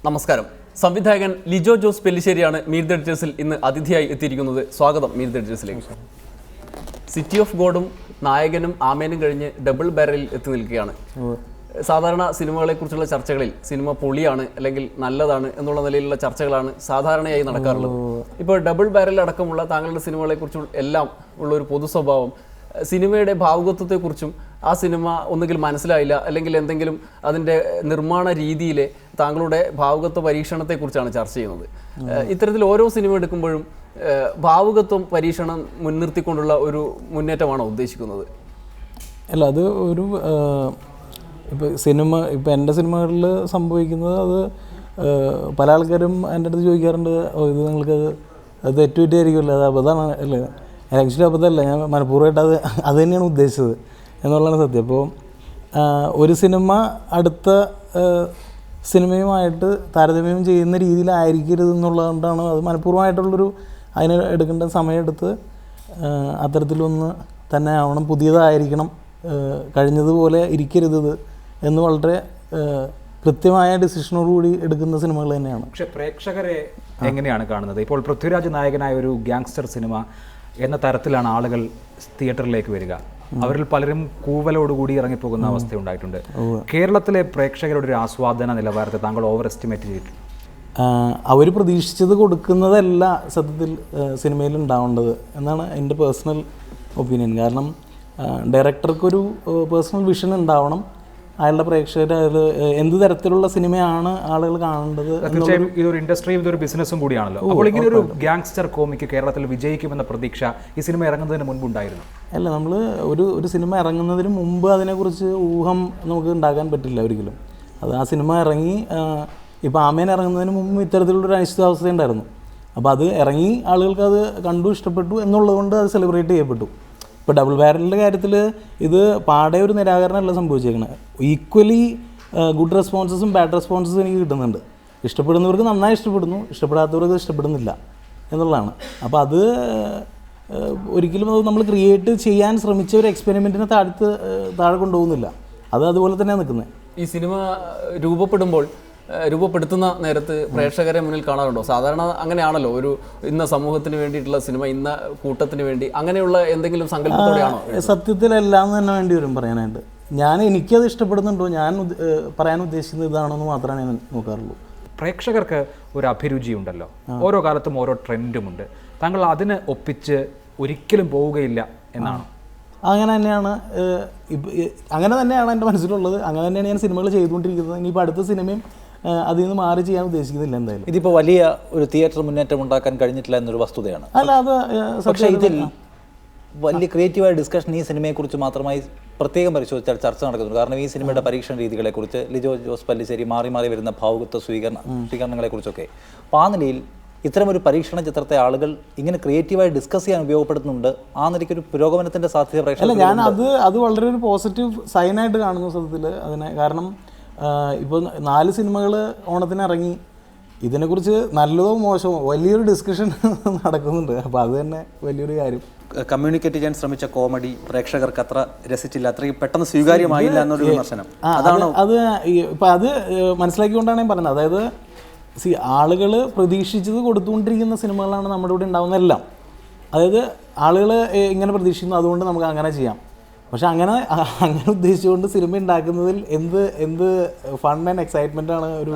നമസ്കാരം. സംവിധായകൻ Lijo Jose പെല്ലിശ്ശേരിയാണ് meet the എഡിറ്റേഴ്സിൽ ഇന്ന് അതിഥിയായി എത്തിയിരിക്കുന്നത്. സ്വാഗതം മീറ്റ് ദ എഡിറ്റേഴ്സിലേക്ക്. സിറ്റി ഓഫ് ഗോഡും നായകനും ആമേനും കഴിഞ്ഞ് ഡബിൾ ബാരലിൽ എത്തി നിൽക്കുകയാണ്. സാധാരണ സിനിമകളെക്കുറിച്ചുള്ള ചർച്ചകളിൽ സിനിമ പൊളിയാണ് അല്ലെങ്കിൽ നല്ലതാണ് എന്നുള്ള നിലയിലുള്ള ചർച്ചകളാണ് സാധാരണയായി നടക്കാറുള്ളത്. ഇപ്പോൾ ഡബിൾ ബാരൽ അടക്കമുള്ള താങ്കളുടെ സിനിമകളെക്കുറിച്ചും എല്ലാം ഉള്ള ഒരു പൊതു സ്വഭാവം സിനിമയുടെ ഭാവുകത്വത്തെക്കുറിച്ചും ആ സിനിമ ഒന്നുകിൽ മനസ്സിലായില്ല അല്ലെങ്കിൽ എന്തെങ്കിലും അതിൻ്റെ നിർമ്മാണ രീതിയിലെ താങ്കളുടെ ഭാവുകത്വ പരീക്ഷണത്തെക്കുറിച്ചാണ് ചർച്ച ചെയ്യുന്നത്. ഇത്തരത്തിൽ ഓരോ സിനിമ എടുക്കുമ്പോഴും ഭാവുകത്വം പരീക്ഷണം മുൻനിർത്തിക്കൊണ്ടുള്ള ഒരു മുന്നേറ്റമാണോ ഉദ്ദേശിക്കുന്നത്? അല്ല, അത് ഒരു ഇപ്പോൾ എൻ്റെ സിനിമകളിൽ സംഭവിക്കുന്നത് അത് പല ആൾക്കാരും എൻ്റെ അടുത്ത് ചോദിക്കാറുണ്ട്, ഇത് നിങ്ങൾക്കത് അത് തെറ്റുപറ്റിയായിരിക്കുമല്ലോ, അത് അബദ്ധമാണ് അല്ലേ? ആക്ച്വലി അബദ്ധമല്ല, ഞാൻ മനഃപൂർവ്വമായിട്ട് അത് തന്നെയാണ് ഉദ്ദേശിച്ചത് എന്നുള്ളതാണ് സത്യം. അപ്പോൾ ഒരു സിനിമ അടുത്ത സിനിമയുമായിട്ട് താരതമ്യം ചെയ്യുന്ന രീതിയിലായിരിക്കരുത് എന്നുള്ളതുകൊണ്ടാണ് അത് മനഃപൂർവ്വമായിട്ടുള്ളൊരു അതിന് എടുക്കേണ്ട സമയമെടുത്ത് അത്തരത്തിലൊന്ന് തന്നെ ആവണം, പുതിയതായിരിക്കണം, കഴിഞ്ഞതുപോലെ ഇരിക്കരുത് എന്ന് വളരെ കൃത്യമായ ഡിസിഷനോടുകൂടി എടുക്കുന്ന സിനിമകൾ തന്നെയാണ്. പക്ഷേ പ്രേക്ഷകരെ എങ്ങനെയാണ് കാണുന്നത്? ഇപ്പോൾ പൃഥ്വിരാജ് നായകനായ ഒരു ഗ്യാങ്സ്റ്റർ സിനിമ എന്ന തരത്തിലാണ് ആളുകൾ തിയേറ്ററിലേക്ക് വരിക. അവരിൽ പലരും കൂവലോടുകൂടി ഇറങ്ങിപ്പോകുന്ന അവസ്ഥ ഉണ്ടായിട്ടുണ്ട്. കേരളത്തിലെ പ്രേക്ഷകരുടെ ഒരു ആസ്വാദന നിലവാരത്തെ താങ്കൾ ഓവർ എസ്റ്റിമേറ്റ് ചെയ്തിട്ടുണ്ട്? അവർ പ്രതീക്ഷിച്ചത് കൊടുക്കുന്നതല്ല സത്യത്തിൽ സിനിമയിൽ ഉണ്ടാവേണ്ടത് എന്നാണ് എൻ്റെ പേഴ്സണൽ ഒപ്പീനിയൻ. കാരണം ഡയറക്ടർക്കൊരു പേഴ്സണൽ വിഷൻ ഉണ്ടാവണം. അയാളുടെ പ്രേക്ഷകർ എന്ത് തരത്തിലുള്ള സിനിമയാണ് ആളുകൾ കാണേണ്ടത്. തീർച്ചയായും ഇതൊരു ഇൻഡസ്ട്രിയും ഇതൊരു ബിസിനസ്സും കൂടിയാണല്ലോ. അപ്പോൾ ഇങ്ങനെ ഒരു ഗ്യാങ്സ്റ്റർ കോമിക്ക് കേരളത്തിൽ വിജയിക്കുമെന്ന പ്രതീക്ഷ ഈ സിനിമ ഇറങ്ങുന്നതിന് മുൻപുണ്ടായിരുന്നു? അല്ല, നമ്മൾ ഒരു സിനിമ ഇറങ്ങുന്നതിന് മുമ്പ് അതിനെക്കുറിച്ച് ഊഹം നമുക്ക് ഉണ്ടാക്കാൻ പറ്റില്ല ഒരിക്കലും. അത് ആ സിനിമ ഇറങ്ങി ഇപ്പോൾ ആമേൻ ഇറങ്ങുന്നതിന് മുമ്പ് ഇത്തരത്തിലുള്ളൊരു അനിശ്ചിതാവസ്ഥ ഉണ്ടായിരുന്നു. അപ്പോൾ അത് ഇറങ്ങി ആളുകൾക്ക് അത് കണ്ടു, ഇഷ്ടപ്പെട്ടു എന്നുള്ളതുകൊണ്ട് അത് സെലിബ്രേറ്റ് ചെയ്യപ്പെട്ടു. ഇപ്പോൾ ഡബിൾ ബാരലിൻ്റെ കാര്യത്തിൽ ഇത് പാടെ ഒരു നിരാകരണമല്ല സംഭവിച്ചേക്കുന്നത്. ഈക്വലി ഗുഡ് റെസ്പോൺസസും ബാഡ് റെസ്പോൺസസും എനിക്ക് കിട്ടുന്നുണ്ട്. ഇഷ്ടപ്പെടുന്നവർക്ക് നന്നായി ഇഷ്ടപ്പെടുന്നു, ഇഷ്ടപ്പെടാത്തവർക്ക് ഇഷ്ടപ്പെടുന്നില്ല എന്നുള്ളതാണ്. അപ്പോൾ അത് ഒരിക്കലും അത് നമ്മൾ ക്രിയേറ്റ് ചെയ്യാൻ ശ്രമിച്ച ഒരു എക്സ്പെരിമെൻറ്റിനെ താഴെ കൊണ്ടുപോകുന്നില്ല. അത് അതുപോലെ തന്നെയാണ് നിൽക്കുന്നത്. ഈ സിനിമ രൂപപ്പെടുത്തുന്ന നേരത്ത് പ്രേക്ഷകരെ മുന്നിൽ കാണാറുണ്ടോ? സാധാരണ അങ്ങനെയാണല്ലോ, ഒരു ഇന്ന സമൂഹത്തിന് വേണ്ടിയിട്ടുള്ള സിനിമ, ഇന്ന കൂട്ടത്തിന് വേണ്ടി, അങ്ങനെയുള്ള എന്തെങ്കിലും സങ്കല്പത്തോടെയാണോ? സത്യത്തിലല്ല എന്ന് തന്നെ വേണ്ടി വരും പറയാനായിട്ട്. എനിക്കത് ഇഷ്ടപ്പെടുന്നുണ്ടോ, ഞാൻ പറയാൻ ഉദ്ദേശിക്കുന്നത് ഇതാണെന്ന് മാത്രമേ ഞാൻ നോക്കാറുള്ളൂ. പ്രേക്ഷകർക്ക് ഒരു അഭിരുചി ഉണ്ടല്ലോ, ഓരോ കാലത്തും ഓരോ ട്രെൻഡുമുണ്ട്. താങ്കൾ അതിന് ഒപ്പിച്ച് ഒരിക്കലും പോവുകയില്ല എന്നാണ്? അങ്ങനെ തന്നെയാണ് എൻ്റെ മനസ്സിലുള്ളത്. അങ്ങനെ തന്നെയാണ് ഞാൻ സിനിമകൾ ചെയ്തുകൊണ്ടിരിക്കുന്നത്. ഇനിയിപ്പോൾ അടുത്ത സിനിമയും അതിൽ നിന്ന് മാറി ചെയ്യാൻ ഉദ്ദേശിക്കുന്നില്ല എന്തായാലും. ഇതിപ്പോൾ വലിയ ഒരു തിയേറ്റർ മുന്നേറ്റം ഉണ്ടാക്കാൻ കഴിഞ്ഞിട്ടില്ല എന്നൊരു വസ്തുതയാണ്. അല്ല, അത് പക്ഷേ ഇതിൽ വലിയ ക്രിയേറ്റീവായ ഡിസ്കഷൻ ഈ സിനിമയെക്കുറിച്ച് മാത്രമായി പ്രത്യേകം പരിശോധിച്ചാൽ ചർച്ച നടക്കുന്നുണ്ട്. കാരണം ഈ സിനിമയുടെ പരീക്ഷണ രീതികളെക്കുറിച്ച്, ലിജോ ജോസ് പെല്ലിശ്ശേരി മാറി വരുന്ന ഭാവുകത്വ സ്വീകരണങ്ങളെക്കുറിച്ചൊക്കെ, അപ്പോൾ ആ നിലയിൽ ഇത്തരമൊരു പരീക്ഷണ ചിത്രത്തെ ആളുകൾ ഇങ്ങനെ ക്രിയേറ്റീവായി ഡിസ്കസ് ചെയ്യാൻ ഉപയോഗപ്പെടുത്തുന്നുണ്ട്. ആ നിലയ്ക്കൊരു പുരോഗമനത്തിൻ്റെ സാധ്യത പ്രേക്ഷകർ, ഞാൻ അത് വളരെ ഒരു പോസിറ്റീവ് സൈനായിട്ട് കാണുന്നു സത്യത്തിൽ അതിനെ. കാരണം ഇപ്പോൾ 4 സിനിമകൾ ഓണത്തിന് ഇറങ്ങി, ഇതിനെക്കുറിച്ച് നല്ലതോ മോശമോ വലിയൊരു ഡിസ്കഷൻ നടക്കുന്നുണ്ട്. അപ്പോൾ അത് തന്നെ വലിയൊരു കാര്യം. കമ്മ്യൂണിക്കേറ്റ് ചെയ്യാൻ ശ്രമിച്ച കോമഡി പ്രേക്ഷകർക്ക് അത്ര രസിച്ചില്ല, അത്രയും പെട്ടെന്ന് സ്വീകാര്യമായില്ല എന്നൊരു വിമർശനം. ഇപ്പം അത് മനസ്സിലാക്കിക്കൊണ്ടാണ് ഞാൻ പറയുന്നത്. അതായത് ആളുകൾ പ്രതീക്ഷിച്ചത് കൊടുത്തുകൊണ്ടിരിക്കുന്ന സിനിമകളാണ് നമ്മുടെ ഇവിടെ ഉണ്ടാകുന്നതെല്ലാം. അതായത് ആളുകൾ ഇങ്ങനെ പ്രതീക്ഷിക്കുന്നു, അതുകൊണ്ട് നമുക്ക് അങ്ങനെ ചെയ്യാം. പക്ഷെ അങ്ങനെ ഉദ്ദേശിച്ചുകൊണ്ട് സിനിമ ഉണ്ടാക്കുന്നതിൽ എന്ത് ഫൺ ആൻഡ് എക്സൈറ്റ്മെന്റ് ആണ് ഒരു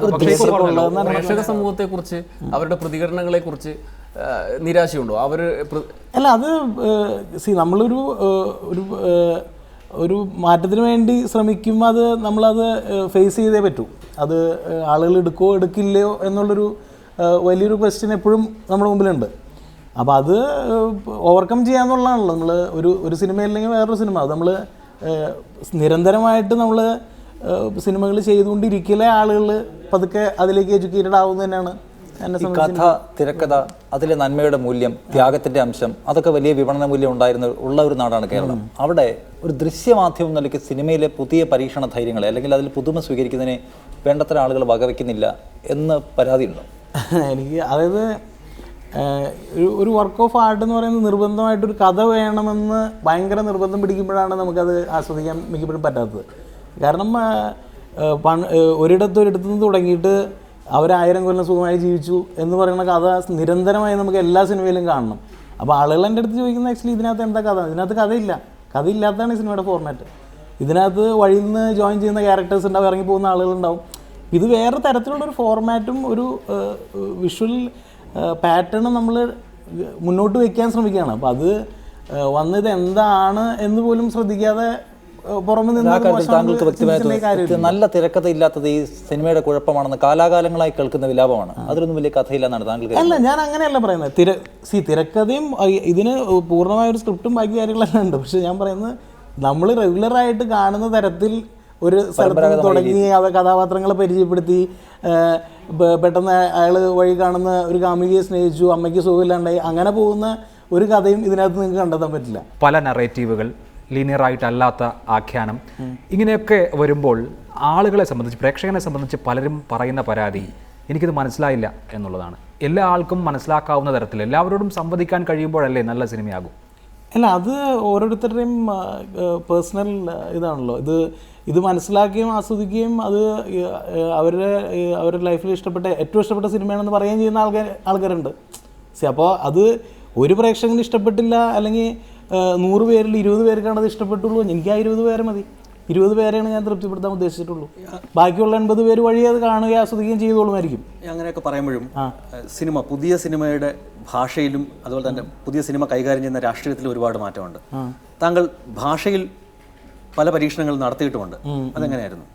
പ്രേക്ഷക സമൂഹത്തെക്കുറിച്ച്, അവരുടെ പ്രതികരണങ്ങളെക്കുറിച്ച് നിരാശയുണ്ടോ? അല്ല, അത് നമ്മളൊരു ഒരു മാറ്റത്തിന് വേണ്ടി ശ്രമിക്കുമ്പോൾ അത് നമ്മളത് ഫേസ് ചെയ്തേ പറ്റൂ. അത് ആളുകൾ എടുക്കില്ലയോ എന്നുള്ളൊരു വലിയൊരു ക്വസ്റ്റ്യൻ എപ്പോഴും നമ്മുടെ മുമ്പിലുണ്ട്. അപ്പോൾ അത് ഓവർകം ചെയ്യാന്നുള്ളതാണല്ലോ. നമ്മൾ ഒരു സിനിമയില്ലെങ്കിൽ വേറൊരു സിനിമ, അത് നമ്മൾ നിരന്തരമായിട്ട് നമ്മൾ സിനിമകൾ ചെയ്തുകൊണ്ടിരിക്കലേ ആളുകൾ പതുക്കെ അതിലേക്ക് എഡ്യൂക്കേറ്റഡ് ആവുന്നത് തന്നെയാണ്. കഥ, തിരക്കഥ, അതിലെ നന്മയുടെ മൂല്യം, ത്യാഗത്തിൻ്റെ അംശം, അതൊക്കെ വലിയ വിപണന മൂല്യം ഉള്ള ഒരു നാടാണ് കേരളം. അവിടെ ഒരു ദൃശ്യമാധ്യമം നിലയ്ക്ക് സിനിമയിലെ പുതിയ പരീക്ഷണ ധൈര്യങ്ങളെ അല്ലെങ്കിൽ അതിൽ പുതുമ സ്വീകരിക്കുന്നതിനെ വേണ്ടത്ര ആളുകൾ വകവയ്ക്കുന്നില്ല എന്ന് പരാതിയുണ്ടോ? എനിക്ക് അതായത് ഒരു വർക്ക് ഓഫ് ആർട്ട് എന്ന് പറയുന്നത് നിർബന്ധമായിട്ടൊരു കഥ വേണമെന്ന് ഭയങ്കര നിർബന്ധം പിടിക്കുമ്പോഴാണ് നമുക്കത് ആസ്വദിക്കാൻ മിക്കപ്പോഴും പറ്റാത്തത്. കാരണം ഒരിടത്തുനിന്ന് തുടങ്ങിയിട്ട് അവർ 1000 കൊല്ലം സുഖമായി ജീവിച്ചു എന്ന് പറയുന്ന കഥ നിരന്തരമായി നമുക്ക് എല്ലാ സിനിമയിലും കാണണം. അപ്പോൾ ആളുകൾ എൻ്റെ അടുത്ത് ചോദിക്കുന്നത് ആക്ച്വലി ഇതിനകത്ത് എന്താ കഥ? ഇതിനകത്ത് കഥയില്ല. കഥയില്ലാത്തതാണ് ഈ സിനിമയുടെ ഫോർമാറ്റ്. ഇതിനകത്ത് വഴിയിൽ നിന്ന് ജോയിൻ ചെയ്യുന്ന ക്യാരക്ടേഴ്സ് ഉണ്ടാവും, ഇറങ്ങിപ്പോകുന്ന ആളുകളുണ്ടാവും. ഇത് വേറെ തരത്തിലുള്ളൊരു ഫോർമാറ്റും ഒരു വിഷ്വൽ പാറ്റേണും നമ്മൾ മുന്നോട്ട് വയ്ക്കാൻ ശ്രമിക്കുകയാണ്. അപ്പോൾ അത് വന്നത് എന്താണ് എന്ന് പോലും ശ്രദ്ധിക്കാതെ പുറമെ താങ്കൾക്ക് വ്യക്തിപരമായിട്ട് നല്ല തിരക്കഥ ഇല്ലാത്തത് ഈ സിനിമയുടെ കുഴപ്പമാണെന്ന് കാലാകാലങ്ങളായി കേൾക്കുന്ന വിലാപമാണ്. അതിലൊന്നും വലിയ കഥയില്ലെന്നാണ് താങ്കൾക്ക്? അല്ല, ഞാൻ അങ്ങനെയല്ല പറയുന്നത്. തിരക്കഥയും ഇതിന് പൂർണ്ണമായ ഒരു സ്ക്രിപ്റ്റും ബാക്കി കാര്യങ്ങളെല്ലാം ഉണ്ട്. പക്ഷെ ഞാൻ പറയുന്നത് നമ്മൾ റെഗുലറായിട്ട് കാണുന്ന തരത്തിൽ ഒരു സ്ഥലത്ത് തുടങ്ങി കഥാപാത്രങ്ങളെ പരിചയപ്പെടുത്തി പെട്ടെന്ന് അയാൾ വഴി കാണുന്ന ഒരു കാമുകിയെ സ്നേഹിച്ചു, അമ്മയ്ക്ക് സുഖമില്ലാണ്ടായി, അങ്ങനെ പോകുന്ന ഒരു കഥയും ഇതിനകത്ത് നിങ്ങൾക്ക് കണ്ടെത്താൻ പറ്റില്ല. പല നറേറ്റീവുകൾ, ലീനിയറായിട്ടല്ലാത്ത ആഖ്യാനം, ഇങ്ങനെയൊക്കെ വരുമ്പോൾ ആളുകളെ സംബന്ധിച്ച്, പ്രേക്ഷകനെ സംബന്ധിച്ച് പലരും പറയുന്ന പരാതി എനിക്കിത് മനസ്സിലായില്ല എന്നുള്ളതാണ്. എല്ലാ ആൾക്കും മനസ്സിലാക്കാവുന്ന തരത്തിൽ എല്ലാവരോടും സംവദിക്കാൻ കഴിയുമ്പോഴല്ലേ നല്ല സിനിമയാകും? അല്ല, അത് ഓരോരുത്തരുടെയും പേഴ്സണൽ ഇതാണല്ലോ. ഇത് മനസ്സിലാക്കുകയും ആസ്വദിക്കുകയും അത് അവരുടെ ലൈഫിൽ ഏറ്റവും ഇഷ്ടപ്പെട്ട സിനിമയാണെന്ന് പറയുകയും ചെയ്യുന്ന ആൾക്കാരുണ്ട്. അപ്പോൾ അത് ഒരു പ്രേക്ഷകന് ഇഷ്ടപ്പെട്ടില്ല, അല്ലെങ്കിൽ 100 പേരിൽ 20 പേർക്കാണ് അത് ഇഷ്ടപ്പെട്ടുള്ളൂ. എനിക്ക് ആ 20 പേരെ മതി. 20 പേരെയാണ് ഞാൻ തൃപ്തിപ്പെടുത്താൻ ഉദ്ദേശിച്ചിട്ടുള്ളൂ. ബാക്കിയുള്ള 80 പേര് വഴി അത് കാണുകയും ആസ്വദിക്കുകയും ചെയ്തോളുമായിരിക്കും. അങ്ങനെയൊക്കെ പറയുമ്പോഴും പുതിയ സിനിമയുടെ ഭാഷയിലും അതുപോലെ തന്നെ പുതിയ സിനിമ കൈകാര്യം ചെയ്യുന്ന രാഷ്ട്രീയത്തിലും ഒരുപാട് മാറ്റമുണ്ട്. താങ്കൾ ഭാഷയിൽ പല പരീക്ഷണങ്ങൾ നടത്തിയിട്ടുമുണ്ട്. അതെങ്ങനെയായിരുന്നു?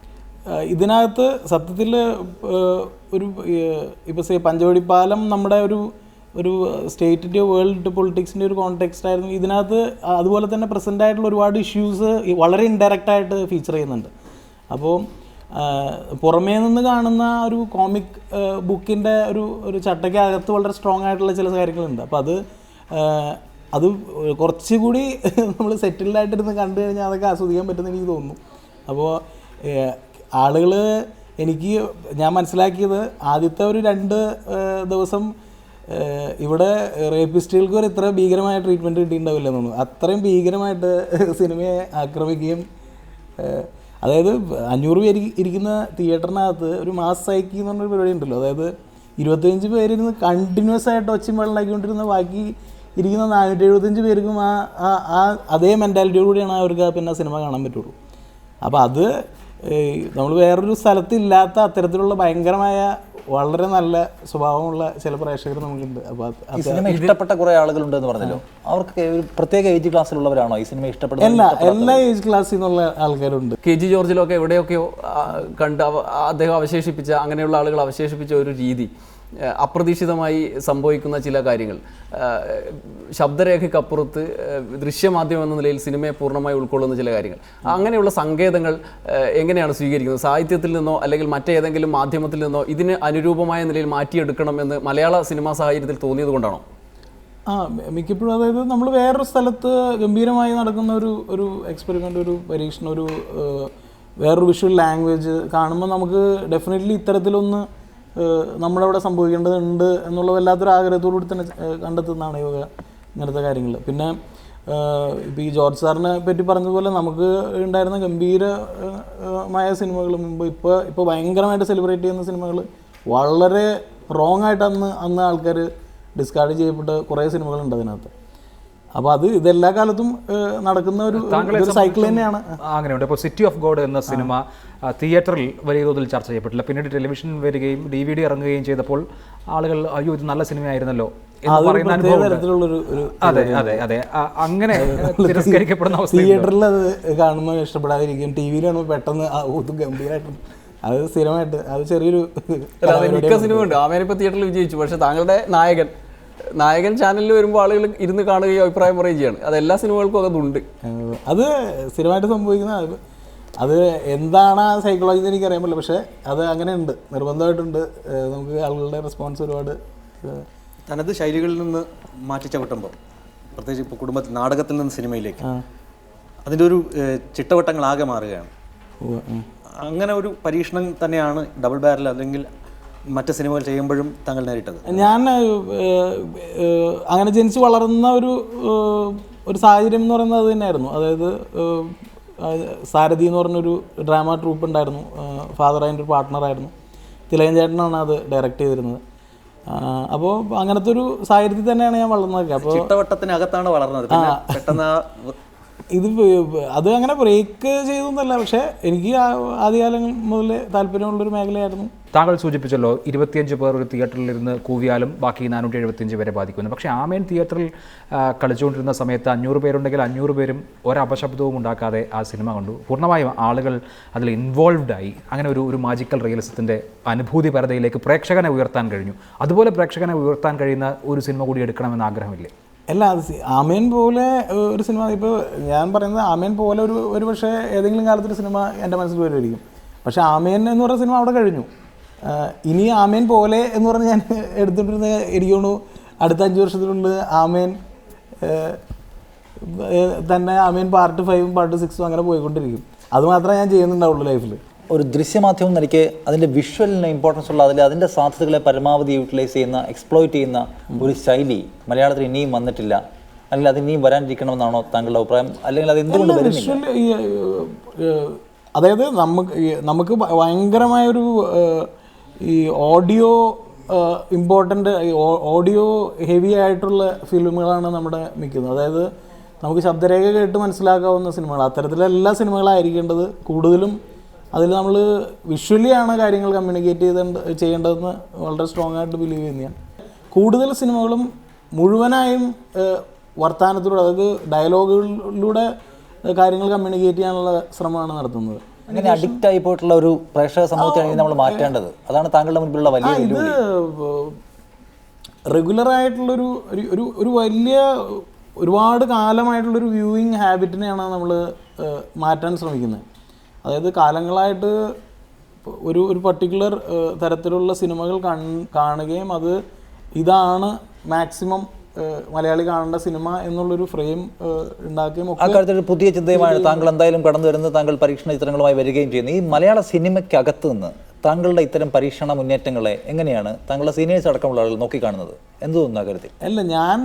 ഇതിനകത്ത് സത്യത്തിൽ ഒരു ഇപ്പോൾ പഞ്ചവടിപ്പാലം നമ്മുടെ ഒരു സ്റ്റേറ്റിൻ്റെ വേൾഡ് പൊളിറ്റിക്സിൻ്റെ ഒരു കോണ്ടെക്സ്റ്റ് ആയിരുന്നു. ഇതിനകത്ത് അതുപോലെ തന്നെ പ്രസൻ്റ് ആയിട്ടുള്ള ഒരുപാട് ഇഷ്യൂസ് വളരെ ഇൻഡയറക്റ്റായിട്ട് ഫീച്ചർ ചെയ്യുന്നുണ്ട്. അപ്പോൾ പുറമേ നിന്ന് കാണുന്ന ഒരു കോമിക് ബുക്കിൻ്റെ ഒരു ചട്ടയ്ക്കകത്ത് വളരെ സ്ട്രോങ് ആയിട്ടുള്ള ചില കാര്യങ്ങളുണ്ട്. അപ്പോൾ അത് കുറച്ചുകൂടി നമ്മൾ സെറ്റിൽഡായിട്ടിരുന്ന് കണ്ടു കഴിഞ്ഞാൽ അതൊക്കെ ആസ്വദിക്കാൻ പറ്റുമെന്ന് എനിക്ക് തോന്നുന്നു. അപ്പോൾ ആളുകൾ ഞാൻ മനസ്സിലാക്കിയത് ആദ്യത്തെ ഒരു 2 ദിവസം ഇവിടെ റേപ്പിസ്റ്റുകൾക്ക് ഒരു ഇത്ര ഭീകരമായ ട്രീറ്റ്മെൻറ്റ് കിട്ടിയിട്ടുണ്ടാവില്ല എന്ന് തോന്നുന്നു. അത്രയും ഭീകരമായിട്ട് സിനിമയെ ആക്രമിക്കുകയും, അതായത് 500 പേര് ഇരിക്കുന്ന തിയേറ്ററിനകത്ത് ഒരു മാസ് സൈക്കി എന്ന് പറഞ്ഞൊരു പരിപാടി ഉണ്ടല്ലോ. അതായത് 25 പേരിരുന്ന് കണ്ടിന്യൂസ് ആയിട്ട് ഒച്ചയും വെള്ളമാക്കിക്കൊണ്ടിരുന്ന ബാക്കി ഇരിക്കുന്ന 475 പേർക്കും അതേ മെൻറ്റാലിറ്റിയോടുകൂടിയാണ് അവർക്ക് പിന്നെ സിനിമ കാണാൻ പറ്റുള്ളൂ. അപ്പോൾ അത് നമ്മൾ വേറൊരു സ്ഥലത്തില്ലാത്ത അത്തരത്തിലുള്ള ഭയങ്കരമായ വളരെ നല്ല സ്വഭാവമുള്ള ചില പ്രേക്ഷകർ നമുക്കുണ്ട്. അപ്പോൾ ഈ സിനിമ ഇഷ്ടപ്പെട്ട കുറേ ആളുകളുണ്ടെന്ന് പറഞ്ഞല്ലോ. അവർക്ക് ഒരു പ്രത്യേക ഏജ് ക്ലാസ്സിലുള്ളവരാണോ ഈ സിനിമ ഇഷ്ടപ്പെടുന്നത്? എല്ലാ ഏജ് ക്ലാസ്സിൽ നിന്നുള്ള ആൾക്കാരുണ്ട്. KG ജോർജിലൊക്കെ എവിടെയൊക്കെയോ കണ്ട് അദ്ദേഹം അവശേഷിപ്പിച്ച, അങ്ങനെയുള്ള ആളുകൾ അവശേഷിപ്പിച്ച ഒരു രീതി, അപ്രതീക്ഷിതമായി സംഭവിക്കുന്ന ചില കാര്യങ്ങൾ, ശബ്ദരേഖയ്ക്കപ്പുറത്ത് ദൃശ്യമാധ്യമം എന്ന നിലയിൽ സിനിമയെ പൂർണ്ണമായി ഉൾക്കൊള്ളുന്ന ചില കാര്യങ്ങൾ, അങ്ങനെയുള്ള സങ്കേതങ്ങൾ എങ്ങനെയാണ് സ്വീകരിക്കുന്നത്? സാഹിത്യത്തിൽ നിന്നോ അല്ലെങ്കിൽ മറ്റേതെങ്കിലും മാധ്യമത്തിൽ നിന്നോ ഇതിന് അനുരൂപമായ നിലയിൽ മാറ്റിയെടുക്കണം എന്ന് മലയാള സിനിമാ സാഹചര്യത്തിൽ തോന്നിയത് കൊണ്ടാണോ? മിക്കപ്പോഴും അതായത് നമ്മൾ വേറൊരു സ്ഥലത്ത് ഗംഭീരമായി നടക്കുന്ന ഒരു എക്സ്പെരിമെൻ്റ്, ഒരു പരീക്ഷണം, വേറൊരു വിഷ്വൽ ലാംഗ്വേജ് കാണുമ്പോൾ നമുക്ക് ഡെഫിനറ്റ്ലി ഇത്തരത്തിലൊന്ന് നമ്മളവിടെ സംഭവിക്കേണ്ടതുണ്ട് എന്നുള്ള വല്ലാത്തൊരു ആഗ്രഹത്തോടുകൂടി തന്നെ കണ്ടെത്തുന്നതാണ് ഇങ്ങനത്തെ കാര്യങ്ങൾ. പിന്നെ ഇപ്പോൾ ഈ ജോർജ് സാറിനെ പറ്റി പറഞ്ഞതുപോലെ നമുക്ക് ഉണ്ടായിരുന്ന ഗംഭീരമായ സിനിമകൾ മുമ്പ് ഇപ്പോൾ ഭയങ്കരമായിട്ട് സെലിബ്രേറ്റ് ചെയ്യുന്ന സിനിമകൾ വളരെ റോങ് ആയിട്ട് അന്ന് ആൾക്കാർ ഡിസ്കാർഡ് ചെയ്യപ്പെട്ട കുറേ സിനിമകളുണ്ട് അതിനകത്ത്. അപ്പോൾ ഇതെല്ലാ കാലത്തും നടക്കുന്ന ഒരു സൈക്കിൾ തന്നെയാണ്. അങ്ങനെയുണ്ട്. ഇപ്പോൾ സിറ്റി ഓഫ് ഗോഡ് എന്ന സിനിമ തിയേറ്ററിൽ വലിയ തോതിൽ ചർച്ച ചെയ്യപ്പെട്ടില്ല. പിന്നീട് ടെലിവിഷൻ വരികയും DVD ഇറങ്ങുകയും ചെയ്തപ്പോൾ ആളുകൾ അയ്യോ ഇത് നല്ല സിനിമയായിരുന്നല്ലോ എന്ന് പറയുന്ന അനുഭവം. അതെ അതെ അതെ, അങ്ങനെ തിരസ്കരിക്കപ്പെടുന്ന അവസ്ഥ. തിയേറ്ററിൽ അത് കാണുമ്പോൾ ഇഷ്ടപ്പെടാതിരിക്കും, TV കാണുമ്പോൾ പെട്ടെന്ന് ഗംഭീരമായിട്ട് അത് സ്ഥിരമായിട്ട് അത് ചെറിയൊരു മിക്ക സിനിമ ഉണ്ട്. ആമേനിപ്പോൾ തിയേറ്ററിൽ വിജയിച്ചു, പക്ഷേ താങ്കളുടെ നായകൻ ചാനലിൽ വരുമ്പോൾ ആളുകൾ ഇരുന്ന് കാണുകയും അഭിപ്രായം പറയുകയും ചെയ്യാണ്. അത് എല്ലാ സിനിമകൾക്കും അതുണ്ട്. അത് സ്ഥിരമായിട്ട് സംഭവിക്കുന്ന അത് എന്താണ് ആ സൈക്കോളജി എന്ന് എനിക്കറിയാൻ പറ്റില്ല. പക്ഷേ അത് അങ്ങനെ ഉണ്ട്, നിർബന്ധമായിട്ടുണ്ട്. നമുക്ക് ആളുകളുടെ റെസ്പോൺസ് ഒരുപാട് തനത് ശൈലികളിൽ നിന്ന് മാറ്റിച്ചവിട്ടുമ്പോൾ, പ്രത്യേകിച്ച് ഇപ്പോൾ കുടുംബത്തിൽ നാടകത്തിൽ നിന്ന് സിനിമയിലേക്ക്, അതിൻ്റെ ഒരു ചിട്ടവട്ടങ്ങളാകെ മാറുകയാണ്. അങ്ങനെ ഒരു പരീക്ഷണം തന്നെയാണ് ഡബിൾ ബാരൽ അല്ലെങ്കിൽ മറ്റ് സിനിമകൾ ചെയ്യുമ്പോഴും താങ്കൾ നേരിട്ടത്? ഞാൻ അങ്ങനെ ജനിച്ച് വളർന്ന ഒരു സാഹചര്യം എന്ന് പറയുന്നത് അത് തന്നെയായിരുന്നു. അതായത് സാരഥി എന്ന് പറഞ്ഞൊരു ഡ്രാമ ട്രൂപ്പ് ഉണ്ടായിരുന്നു. ഫാദർ അതിൻ്റെ ഒരു പാർട്ട്ണറായിരുന്നു. തിലകൻ ചേട്ടനാണ് അത് ഡയറക്റ്റ് ചെയ്തിരുന്നത്. അപ്പോൾ അങ്ങനത്തെ ഒരു സാഹചര്യത്തിൽ തന്നെയാണ് ഞാൻ വളർന്നതൊക്കെ. അപ്പോൾ ചിട്ടവട്ടത്തിനകത്താണ് വളർന്നത്. പിന്നെ പെട്ടെന്ന് ഇത് അത് അങ്ങനെ ബ്രേക്ക് ചെയ്തൊന്നല്ല, പക്ഷേ എനിക്ക് ആദ്യകാലം മുതൽ താല്പര്യമുള്ളൊരു മേഖലയായിരുന്നു. താങ്കൾ സൂചിപ്പിച്ചല്ലോ 25 പേർ ഒരു തിയേറ്ററിലിരുന്ന് കൂവിയാലും ബാക്കി 475 പേരെ ബാധിക്കുന്നു. പക്ഷേ ആമേൻ തിയേറ്ററിൽ കളിച്ചുകൊണ്ടിരുന്ന സമയത്ത് 500 പേരുണ്ടെങ്കിൽ 500 പേരും ഒരപശബ്ദവും ഉണ്ടാക്കാതെ ആ സിനിമ കണ്ടു. പൂർണ്ണമായും ആളുകൾ അതിൽ ഇൻവോൾവ്ഡായി. അങ്ങനെ ഒരു മാജിക്കൽ റിയലിസത്തിൻ്റെ അനുഭൂതി പരതയിലേക്ക് പ്രേക്ഷകനെ ഉയർത്താൻ കഴിഞ്ഞു. അതുപോലെ പ്രേക്ഷകനെ ഉയർത്താൻ കഴിയുന്ന ഒരു സിനിമ കൂടി എടുക്കണമെന്ന് ആഗ്രഹമില്ലേ? അല്ല, അത് ആമേൻ പോലെ ഒരു സിനിമ, ഇപ്പോൾ ഞാൻ പറയുന്നത് ആമേൻ പോലെ ഒരു പക്ഷേ ഏതെങ്കിലും കാലത്തൊരു സിനിമ എൻ്റെ മനസ്സിൽ വരുമായിരിക്കും. പക്ഷേ ആമേൻ എന്ന് പറയുന്ന സിനിമ അവിടെ കഴിഞ്ഞു. ഇനി ആമേൻ പോലെ എന്ന് പറഞ്ഞ് ഞാൻ എടുത്തിട്ടിരുന്ന എനിക്ക് തോന്നുന്നു അടുത്ത 5 വർഷത്തിനുള്ളിൽ ആമേൻ തന്നെ ആമേൻ പാർട്ട് 5 പാർട്ട് 6 അങ്ങനെ പോയിക്കൊണ്ടിരിക്കും. അത് മാത്രമേ ഞാൻ ചെയ്യുന്നുണ്ടാവുള്ളൂ ലൈഫിൽ. ഒരു ദൃശ്യമാധ്യമം നിലയ്ക്ക് അതിൻ്റെ വിഷ്വലിന് ഇമ്പോർട്ടൻസ് ഉള്ള, അതിൻ്റെ സാധ്യതകളെ പരമാവധി യൂട്ടിലൈസ് ചെയ്യുന്ന, എക്സ്പ്ലോയിറ്റ് ചെയ്യുന്ന ഒരു ശൈലി മലയാളത്തിൽ ഇനിയും വന്നിട്ടില്ല, അല്ലെങ്കിൽ അത് ഇനിയും വരാനിരിക്കണമെന്നാണോ താങ്കളുടെ അഭിപ്രായം? അല്ലെങ്കിൽ അത് എന്തുകൊണ്ട് വരുന്നില്ല? അതായത് നമുക്ക് ഭയങ്കരമായൊരു ഈ ഓഡിയോ ഇമ്പോർട്ടൻ്റ്, ഓഡിയോ ഹെവി ആയിട്ടുള്ള ഫിലിമുകളാണ് നമ്മുടെ മിക്കുന്നത്. അതായത് നമുക്ക് ശബ്ദരേഖ കേട്ട് മനസ്സിലാക്കാവുന്ന സിനിമകൾ, അത്തരത്തിലുള്ള എല്ലാ സിനിമകളായിരിക്കേണ്ടത്. കൂടുതലും അതിൽ നമ്മൾ വിഷ്വലിയാണ് കാര്യങ്ങൾ കമ്മ്യൂണിക്കേറ്റ് ചെയ്യേണ്ടതെന്ന് വളരെ സ്ട്രോങ് ആയിട്ട് ബിലീവ് ചെയ്യുന്ന ഞാൻ. കൂടുതൽ സിനിമകളും മുഴുവനായും വർത്തമാനത്തിലൂടെ, അതായത് ഡയലോഗുകളിലൂടെ കാര്യങ്ങൾ കമ്മ്യൂണിക്കേറ്റ് ചെയ്യാനുള്ള ശ്രമമാണ് നടത്തുന്നത്. അങ്ങനെ അഡിക്റ്റ് ആയി പോയിട്ടുള്ള ഒരു പ്രേക്ഷക സമൂഹത്തെയാണ് നമ്മൾ മാറ്റേണ്ടത്. അതാണ് താങ്കളുടെ മുൻപിലുള്ള വലിയ വെല്ലുവിളി. റെഗുലറായിട്ടുള്ളൊരു ഒരു വലിയ ഒരുപാട് കാലമായിട്ടുള്ളൊരു വ്യൂയിങ് ഹാബിറ്റിനെയാണ് നമ്മൾ മാറ്റാൻ ശ്രമിക്കുന്നത്. അതായത് കാലങ്ങളായിട്ട് ഒരു പർട്ടിക്കുലർ തരത്തിലുള്ള സിനിമകൾ കാണുകയും അത് ഇതാണ് മാക്സിമം മലയാളി കാണേണ്ട സിനിമ എന്നുള്ളൊരു ഫ്രെയിം ഉണ്ടാക്കുകയും ഒക്കെ. അക്കാര്യത്തിൽ പുതിയ ചിന്തയുമാണ് താങ്കൾ എന്തായാലും കടന്നു വരുന്നത്. താങ്കൾ പരീക്ഷണ ചിത്രങ്ങളുമായി വരികയും ചെയ്യുന്നു. ഈ മലയാള സിനിമയ്ക്കകത്ത് നിന്ന് താങ്കളുടെ ഇത്തരം പരീക്ഷണ മുന്നേറ്റങ്ങളെ എങ്ങനെയാണ് താങ്കളുടെ സീനിയേഴ്സ് അടക്കമുള്ള ആളുകൾ നോക്കിക്കാണുന്നത്? എന്ത് തോന്നുന്നു ആ കാര്യത്തിൽ? അല്ല, ഞാൻ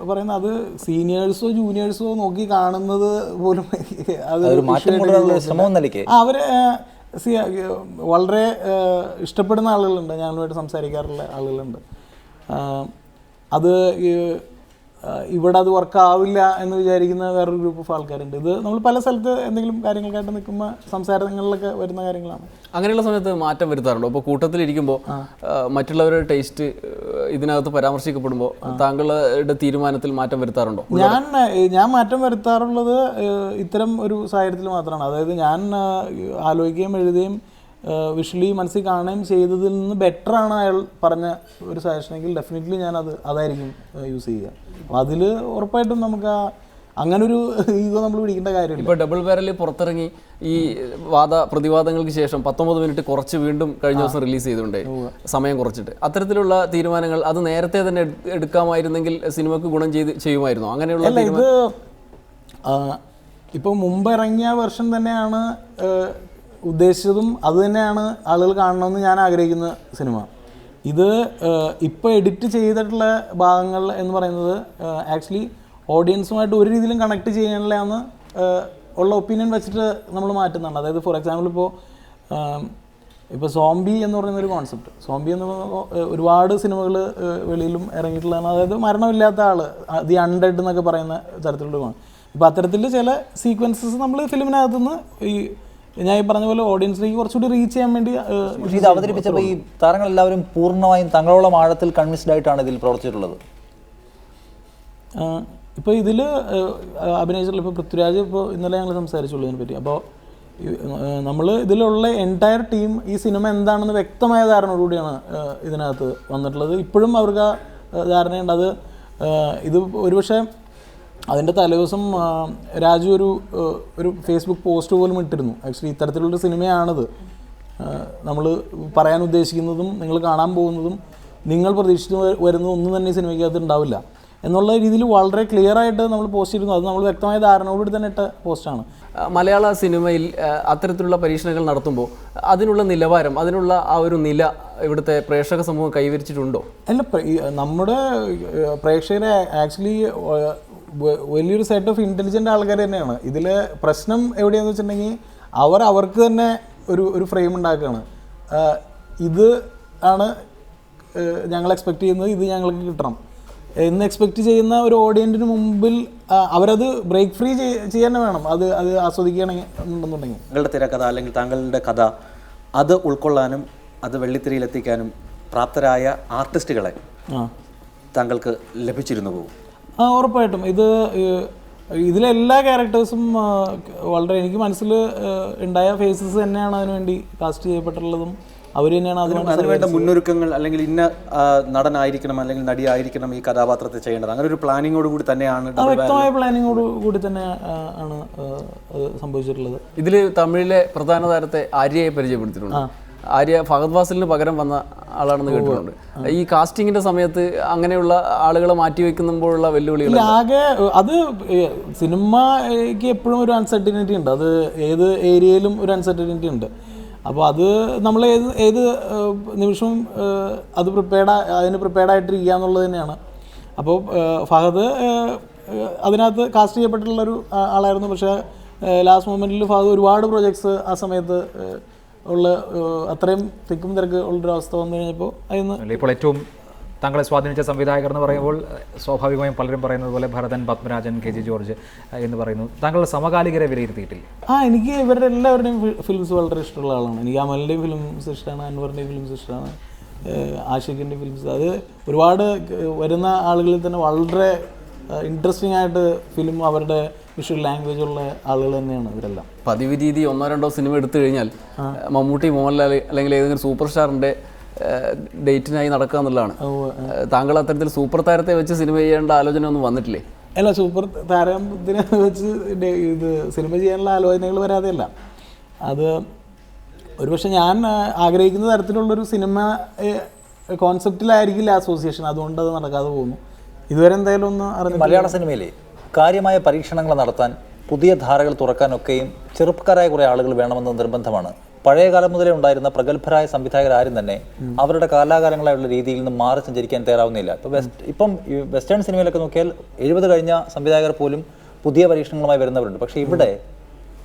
പറയുന്നത് അത് സീനിയേഴ്സോ ജൂനിയേഴ്സോ നോക്കി കാണുന്നത് പോലും അതൊരു മാറ്റം കൊണ്ടുവരാനുള്ള ശ്രമം നിലയ്ക്ക് അവർ വളരെ ഇഷ്ടപ്പെടുന്ന ആളുകളുണ്ട്, ഞങ്ങളുമായിട്ട് സംസാരിക്കാറുള്ള ആളുകളുണ്ട്. അത് ഇവിടെ അത് വർക്കാവില്ല എന്ന് വിചാരിക്കുന്ന വേറൊരു ഗ്രൂപ്പ് ഓഫ് ആൾക്കാരുണ്ട്. ഇത് നമ്മൾ പല സ്ഥലത്ത് എന്തെങ്കിലും കാര്യങ്ങൾക്കായിട്ട് നിൽക്കുമ്പോൾ സംസാരങ്ങളിലൊക്കെ വരുന്ന കാര്യങ്ങളാണ്. അങ്ങനെയുള്ള സമയത്ത് മാറ്റം വരുത്താറുണ്ടോ? ഇപ്പോൾ കൂട്ടത്തിലിരിക്കുമ്പോൾ മറ്റുള്ളവരുടെ ടേസ്റ്റ് ഇതിനകത്ത് പരാമർശിക്കപ്പെടുമ്പോൾ താങ്കളുടെ തീരുമാനത്തിൽ മാറ്റം വരുത്താറുണ്ടോ? ഞാൻ മാറ്റം വരുത്താറുള്ളത് ഇത്തരം ഒരു സാഹചര്യത്തിൽ മാത്രമാണ്. അതായത് ഞാൻ ആലോചിക്കുകയും എഴുതുകയും വിഷ്വലി മനസ്സിൽ കാണുകയും ചെയ്തതിൽ നിന്ന് ബെറ്ററാണ് അയാൾ പറഞ്ഞ ഒരു സജഷനെങ്കിൽ ഡെഫിനറ്റ്ലി ഞാൻ അതായിരിക്കും യൂസ് ചെയ്യുക. അപ്പോൾ അതിൽ ഉറപ്പായിട്ടും നമുക്ക് അങ്ങനൊരു ഈഗോ നമ്മൾ പിടിക്കേണ്ട കാര്യമില്ല. ഇപ്പോൾ ഡബിൾ ബാരലിൽ പുറത്തിറങ്ങി ഈ പ്രതിവാദങ്ങൾക്ക് ശേഷം 19 മിനിറ്റ് കുറച്ച് വീണ്ടും കഴിഞ്ഞ ദിവസം റിലീസ് ചെയ്തിട്ടുണ്ട്, സമയം കുറച്ചിട്ട്. അത്തരത്തിലുള്ള തീരുമാനങ്ങൾ അത് നേരത്തെ തന്നെ എടുക്കാമായിരുന്നെങ്കിൽ സിനിമക്ക് ഗുണം ചെയ്യുമായിരുന്നു. അങ്ങനെയുള്ള ഇത് ഇപ്പോൾ മുമ്പ് ഇറങ്ങിയ വെർഷൻ തന്നെയാണ് ഉദ്ദേശിച്ചതും അത് തന്നെയാണ് ആളുകൾ കാണണമെന്ന് ഞാൻ ആഗ്രഹിക്കുന്ന സിനിമ. ഇത് ഇപ്പോൾ എഡിറ്റ് ചെയ്തിട്ടുള്ള ഭാഗങ്ങൾ എന്ന് പറയുന്നത് ആക്ച്വലി ഓഡിയൻസുമായിട്ട് ഒരു രീതിയിലും കണക്ട് ചെയ്യാനുള്ളതാണ് ഉള്ള ഒപ്പീനിയൻ വെച്ചിട്ട് നമ്മൾ മാറ്റുന്നതാണ്. അതായത് ഫോർ എക്സാമ്പിൾ ഇപ്പോൾ സോംബി എന്ന് പറയുന്നൊരു കോൺസെപ്റ്റ്, സോംബി എന്ന് ഒരുപാട് സിനിമകൾ വെളിയിലും ഇറങ്ങിയിട്ടുള്ളതാണ്. അതായത് മരണമില്ലാത്ത ആൾ, ദി അൺഡെഡ് എന്നൊക്കെ പറയുന്ന തരത്തിലുള്ള. ഇപ്പോൾ അത്തരത്തിൽ ചില സീക്വൻസസ് നമ്മൾ ഫിലിമിനകത്തുനിന്ന് ഈ ഞാൻ ഈ പറഞ്ഞ പോലെ ഓഡിയൻസിലേക്ക് കുറച്ചുകൂടി റീച്ച് ചെയ്യാൻ വേണ്ടി ഇത് അവതരിപ്പിച്ചപ്പോൾ ഈ താരങ്ങളെല്ലാവരും പൂർണ്ണമായും തങ്ങളോളം ആഴത്തിൽ കൺവിൻസ്ഡ് ആയിട്ടാണ് ഇതിൽ പ്രവർത്തിച്ചിട്ടുള്ളത്. ഇപ്പോൾ ഇതിൽ അഭിനയിച്ചിട്ടുള്ള ഇപ്പോൾ പൃഥ്വിരാജ്, ഇപ്പോൾ ഇന്നലെ ഞങ്ങൾ സംസാരിച്ചുള്ളൂ ഇതിനെപ്പറ്റി. അപ്പോൾ നമ്മൾ ഇതിലുള്ള എൻറ്റയർ ടീം ഈ സിനിമ എന്താണെന്ന് വ്യക്തമായ ധാരണയോടുകൂടിയാണ് ഇതിനകത്ത് വന്നിട്ടുള്ളത്. ഇപ്പോഴും അവർക്ക് ധാരണയുണ്ട്. അത് ഇത് ഒരുപക്ഷെ അതിൻ്റെ തലേദിവസം രാജു ഒരു ഫേസ്ബുക്ക് പോസ്റ്റ് പോലും ഇട്ടിരുന്നു. ആക്ച്വലി ഇത്തരത്തിലുള്ളൊരു സിനിമയാണിത്, നമ്മൾ പറയാൻ ഉദ്ദേശിക്കുന്നതും നിങ്ങൾ കാണാൻ പോകുന്നതും നിങ്ങൾ പ്രതീക്ഷിച്ച് വരുന്നതും ഒന്നും തന്നെ ഈ സിനിമയ്ക്കകത്ത് ഉണ്ടാവില്ല എന്നുള്ള രീതിയിൽ വളരെ ക്ലിയർ ആയിട്ട് നമ്മൾ പോസ്റ്റ് ചെയ്തിരുന്നു. അത് നമ്മൾ വ്യക്തമായ ധാരണയോടുകൂടി തന്നെ ഇട്ട പോസ്റ്റാണ്. മലയാള സിനിമയിൽ അത്തരത്തിലുള്ള പരീക്ഷണങ്ങൾ നടത്തുമ്പോൾ അതിനുള്ള നിലവാരം, അതിനുള്ള ആ ഒരു നില ഇവിടുത്തെ പ്രേക്ഷക സമൂഹം കൈവരിച്ചിട്ടുണ്ടോ? അല്ല, നമ്മുടെ പ്രേക്ഷകരെ ആക്ച്വലി വലിയൊരു സെറ്റ് ഓഫ് ഇൻ്റലിജൻ്റ് ആൾക്കാർ തന്നെയാണ്. ഇതിൽ പ്രശ്നം എവിടെയാണെന്ന് വെച്ചിട്ടുണ്ടെങ്കിൽ അവർക്ക് തന്നെ ഒരു ഫ്രെയിം ഉണ്ടാക്കുകയാണ്. ഇത് ആണ് ഞങ്ങൾ എക്സ്പെക്റ്റ് ചെയ്യുന്നത്, ഇത് ഞങ്ങൾക്ക് കിട്ടണം എന്ന് എക്സ്പെക്റ്റ് ചെയ്യുന്ന ഒരു ഓഡിയൻസിന് മുമ്പിൽ അവരത് ബ്രേക്ക് ഫ്രീ ചെയ്യാൻ വേണം, അത് ആസ്വദിക്കുകയാണെന്നുണ്ടെങ്കിൽ. താങ്കളുടെ തിരക്കഥ അല്ലെങ്കിൽ താങ്കളുടെ കഥ അത് ഉൾക്കൊള്ളാനും അത് വെള്ളിത്തിരയിലെത്തിക്കാനും പ്രാപ്തരായ ആർട്ടിസ്റ്റുകളെ താങ്കൾക്ക് ലഭിച്ചിരുന്നു പോകും? ഉറപ്പായിട്ടും. ഇതിലെല്ലാ ക്യാരക്ടേഴ്സും വളരെ എനിക്ക് മനസ്സിൽ ഉണ്ടായ ഫേസസ് തന്നെയാണ് അതിനുവേണ്ടി കാസ്റ്റ് ചെയ്യപ്പെട്ടുള്ളതും. അവർ തന്നെയാണ് അതിനുവേണ്ട മുന്നൊരുക്കങ്ങൾ, അല്ലെങ്കിൽ ഇന്ന നടനായിരിക്കണം അല്ലെങ്കിൽ നടിയായിരിക്കണം ഈ കഥാപാത്രത്തെ ചെയ്യേണ്ടത്, അങ്ങനെ ഒരു പ്ലാനിങ്ങോട് കൂടി തന്നെയാണ്, വ്യക്തമായ പ്ലാനിങ്ങോട് കൂടി തന്നെ ആണ് സംഭവിച്ചിട്ടുള്ളത്. ഇതിൽ തമിഴിലെ പ്രധാന താരത്തെ ആര്യയെ പരിചയപ്പെടുത്തിയിട്ടുണ്ട്. ആര്യ ഫഹദ് ഫാസിലിന് പകരം വന്ന ആളാണെന്ന് കേട്ടിട്ടുണ്ട്. ഈ കാസ്റ്റിങ്ങിന്റെ സമയത്ത് അങ്ങനെയുള്ള ആളുകളെ മാറ്റിവെക്കുമ്പോഴുള്ള വെല്ലുവിളികൾ ആകെ അത് സിനിമയ്ക്ക് എപ്പോഴും ഒരു അൺസർട്ടിനിറ്റി ഉണ്ട്, അത് ഏത് ഏരിയയിലും ഒരു അൺസർട്ടിനിറ്റി ഉണ്ട്. അപ്പോൾ അത് നമ്മൾ ഏത് നിമിഷവും അത് അതിന് പ്രിപ്പയർഡായിട്ടിരിക്കുക എന്നുള്ളത് തന്നെയാണ്. അപ്പോൾ ഫഹദ് അതിനകത്ത് കാസ്റ്റ് ചെയ്യപ്പെട്ടിട്ടുള്ളൊരു ആളായിരുന്നു. പക്ഷേ ലാസ്റ്റ് മൊമെൻറ്റിൽ ഫഹദ് ഒരുപാട് പ്രോജക്ട്സ് ആ സമയത്ത് ഉള്ള അത്രയും തിക്കും തിരക്ക് ഉള്ളൊരു അവസ്ഥ വന്നു കഴിഞ്ഞപ്പോൾ അതിന് ഇപ്പോൾ ഏറ്റവും താങ്കളെ സ്വാധീനിച്ച സംവിധായകർ എന്ന് പറയുമ്പോൾ സ്വാഭാവികമായും പലരും പറയുന്നത് പോലെ ഭരതൻ, പത്മരാജൻ, KG ജോർജ് എന്ന് പറയുന്നു. താങ്കളുടെ സമകാലികരെ വിലയിരുത്തിയിട്ടില്ല? എനിക്ക് ഇവരുടെ എല്ലാവരുടെയും ഫിലിംസ് വളരെ ഇഷ്ടമുള്ള ആളാണ്. എനിക്ക് അമലിൻ്റെയും ഫിലിംസ് ഇഷ്ടമാണ്, അൻവറിൻ്റെയും ഫിലിംസ് ഇഷ്ടമാണ്, ആഷിഖിൻ്റെയും ഫിലിംസ്. അത് ഒരുപാട് വരുന്ന ആളുകളിൽ തന്നെ വളരെ ഇൻട്രസ്റ്റിംഗ് ആയിട്ട് ഫിലിം അവരുടെ വിഷ്വൽ ലാംഗ്വേജ് ഉള്ള ആളുകൾ തന്നെയാണ് ഇവരെല്ലാം. പതിവ് രീതി 1-2 സിനിമ എടുത്തു കഴിഞ്ഞാൽ മമ്മൂട്ടി, മോഹൻലാൽ അല്ലെങ്കിൽ ഏതെങ്കിലും സൂപ്പർ സ്റ്റാറിൻ്റെ ഡേറ്റിനായി നടക്കുക എന്നുള്ളതാണ്. താങ്കൾ അത്തരത്തിൽ സൂപ്പർ താരത്തെ വെച്ച് സിനിമ ചെയ്യേണ്ട ആലോചന ഒന്നും വന്നിട്ടില്ലേ? അല്ല, സൂപ്പർ താരത്തിനെ വെച്ച് ഇത് സിനിമ ചെയ്യാനുള്ള ആലോചനകൾ വരാതെയല്ല. അത് ഒരുപക്ഷെ ഞാൻ ആഗ്രഹിക്കുന്ന തരത്തിലുള്ളൊരു സിനിമ കോൺസെപ്റ്റിലായിരിക്കില്ല അസോസിയേഷൻ, അതുകൊണ്ട് അത് നടക്കാതെ പോകുന്നു. ഇതുവരെ എന്തായാലും ഒന്ന് അറിഞ്ഞു. മലയാള സിനിമയിലെ കാര്യമായ പരീക്ഷണങ്ങൾ നടത്താൻ, പുതിയ ധാരകൾ തുറക്കാനൊക്കെയും ചെറുപ്പക്കാരായ കുറേ ആളുകൾ വേണമെന്ന് നിർബന്ധമാണ്. പഴയ കാലം മുതലേ ഉണ്ടായിരുന്ന പ്രഗത്ഭരായ സംവിധായകരാരും തന്നെ അവരുടെ കാലാകാലങ്ങളായുള്ള രീതിയിൽ നിന്ന് മാറി സഞ്ചരിക്കാൻ തയ്യാറാവുന്നില്ല. ഇപ്പം വെസ്റ്റേൺ സിനിമയിലൊക്കെ നോക്കിയാൽ 70 കഴിഞ്ഞ സംവിധായകർ പോലും പുതിയ പരീക്ഷണങ്ങളുമായി വരുന്നവരുണ്ട്. പക്ഷേ ഇവിടെ